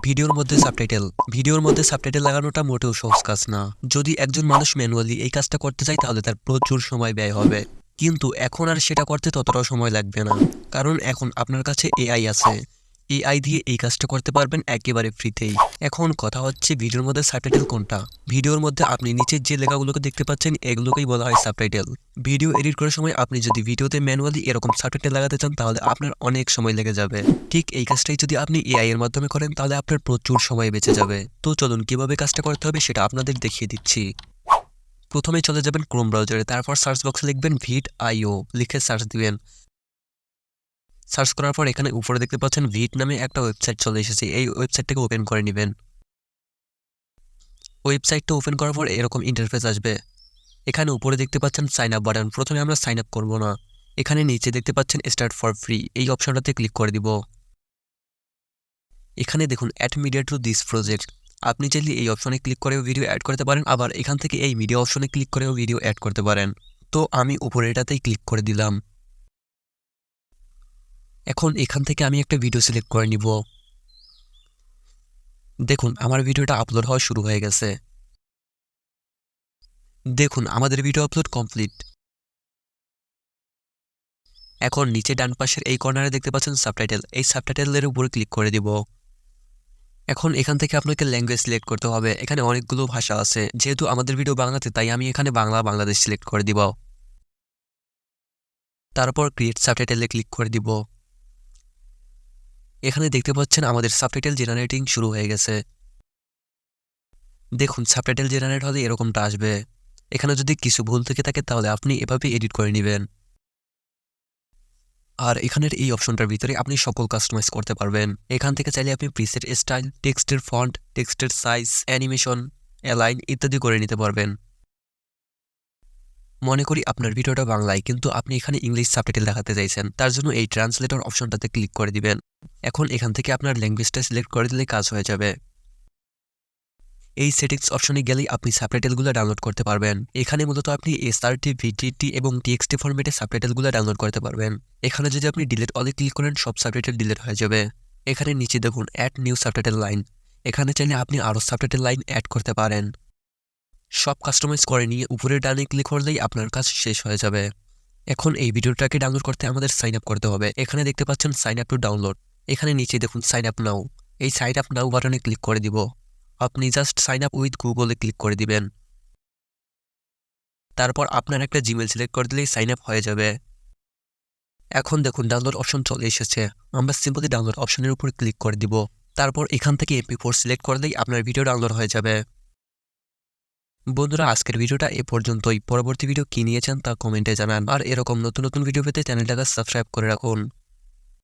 ভিডিওর মধ্যে সাবটাইটেল লাগানোটা মোটেও সহজ কাজ না। যদি একজন মানুষ ম্যানুয়ালি এই কাজটা করতে চায় তাহলে তার প্রচুর সময় ব্যয় হবে, কিন্তু এখন আর সেটা করতে ততটাও সময় লাগবে না, কারণ এখন আপনার কাছে এআই আছে। এআই দিয়ে এই কাজটা করতে পারবেন একেবারে ফ্রিতেই। এখন কথা হচ্ছে ভিডিওর মধ্যে সাবটাইটেল কোনটা। ভিডিওর মধ্যে আপনি নিচের যে লেখাগুলোকে দেখতে পাচ্ছেন এগুলোকেই বলা হয় সাবটাইটেল। ভিডিও এডিট করার সময় আপনি যদি ভিডিওতে ম্যানুয়ালি এরকম সাবটাইটেল লাগাতে চান তাহলে আপনার অনেক সময় লেগে যাবে। ঠিক এই কাজটাই যদি আপনি এআই এর মাধ্যমে করেন তাহলে আপনার প্রচুর সময় বেঁচে যাবে। তো চলুন কিভাবে কাজটা করতে হবে সেটা আপনাদের দেখিয়ে দিচ্ছি। প্রথমে চলে যাবেন ক্রোম ব্রাউজারে, তারপর সার্চ বক্সে লিখবেন ভিড.io লিখে সার্চ দিবেন। সার্চ করার পর এখানে উপরে দেখতে পাচ্ছেন ভিড নামে একটা ওয়েবসাইট চলে এসেছে। এই ওয়েবসাইটটাকে ওপেন করে নেবেন। ওয়েবসাইটটা ওপেন করার পর এরকম ইন্টারফেস আসবে। এখানে উপরে দেখতে পাচ্ছেন সাইন আপ বাটন। প্রথমে আমরা সাইন আপ করবো না, এখানে নিচে দেখতে পাচ্ছেন স্টার্ট ফর ফ্রি, এই অপশনটাতে ক্লিক করে দিব। এখানে দেখুন add media to this project. আপনি চাইলে এই অপশনে ক্লিক করেও ভিডিও অ্যাড করতে পারেন, আবার এখান থেকে এই মিডিয়া অপশনে ক্লিক করেও ভিডিও অ্যাড করতে পারেন। তো আমি উপরে এটাতেই ক্লিক করে দিলাম। এখন এখান থেকে আমি একটা ভিডিও সিলেক্ট করে নিব। দেখুন আমার ভিডিওটা আপলোড হওয়া শুরু হয়ে গেছে। দেখুন আমাদের ভিডিও আপলোড কমপ্লিট। এখন নিচে ডান পাশের এই কর্নারে দেখতে পাচ্ছেন সাবটাইটেল, এই সাবটাইটেলের উপরে ক্লিক করে দিব। এখন এখান থেকে আপনাকে ল্যাঙ্গুয়েজ সিলেক্ট করতে হবে। এখানে অনেকগুলো ভাষা আছে, যেহেতু আমাদের ভিডিও বাংলাতে তাই আমি এখানে বাংলাদেশ সিলেক্ট করে দিব। তারপর ক্রিয়েট সাবটাইটেলে ক্লিক করে দিব। এখানে দেখতে পাচ্ছেন আমাদের সাবটাইটেল জেনারেটিং শুরু হয়ে গেছে। দেখুন সাবটাইটেল জেনারেট হলে এরকমটা আসবে। এখানে যদি কিছু ভুল থেকে থাকে তাহলে আপনি এভাবে এডিট করে নেবেন। আর এখানের এই অপশনটার ভিতরে আপনি সকল কাস্টমাইজ করতে পারবেন। এখান থেকে চাইলে আপনি প্রিসেট স্টাইল, টেক্সটের ফন্ট, টেক্সটের সাইজ, অ্যানিমেশন, অ্যালাইন ইত্যাদি করে নিতে পারবেন। মনে করি আপনার ভিডিওটা বাংলায় কিন্তু আপনি এখানে ইংলিশ সাবটাইটেল দেখাতে চাইছেন, তার জন্য এই ট্রান্সলেটর অপশনটাতে ক্লিক করে দিবেন। এখন এখান থেকে আপনার ল্যাঙ্গুয়েজটা সিলেক্ট করে দিলে কাজ হয়ে যাবে। এই সেটিংস অপশনে গেলেই আপনি সাবটাইটেলগুলো ডাউনলোড করতে পারবেন। এখানে মূলত আপনি এসআরটি, ভিটিটি এবং টিএক্সটি ফরম্যাটে সাবটাইটেলগুলো ডাউনলোড করতে পারবেন। এখানে যদি আপনি ডিলিট অলে ক্লিক করেন সব সাবটাইটেল ডিলিট হয়ে যাবে। এখানে নিচে দেখুন অ্যাড নিউ সাবটাইটেল লাইন, এখানে চাইলে আপনি আরও সাবটাইটেল লাইন অ্যাড করতে পারেন। সব কাস্টমাইজ করে নিয়ে উপরের ডানে ক্লিক করলেই আপনার কাজ শেষ হয়ে যাবে। এখন এই ভিডিওটাকে ডাউনলোড করতে আমাদের সাইন আপ করতে হবে। এখানে দেখতে পাচ্ছেন সাইন আপ টু ডাউনলোড, এখানে নিচে দেখুন সাইন আপ নাও, এই সাইন আপ নাও বাটনে ক্লিক করে দিব। আপনি জাস্ট সাইন আপ উইথ গুগলে ক্লিক করে দিবেন। তারপর আপনার একটা জিমেল সিলেক্ট করে দিলেই সাইন আপ হয়ে যাবে। এখন দেখুন ডাউনলোড অপশন চলে এসেছে। আমরা সিম্পলি ডাউনলোড অপশনের উপর ক্লিক করে দিব। তারপর এখান থেকে MP4 সিলেক্ট করলেই আপনার ভিডিও ডাউনলোড হয়ে যাবে। বন্ধুরা আজকের ভিডিওটা এ পর্যন্তই। পরবর্তী ভিডিও কি নিয়েছেন তা কমেন্টে জানান, আর এরকম নতুন নতুন ভিডিও পেতে চ্যানেলটাকে সাবস্ক্রাইব করে রাখুন।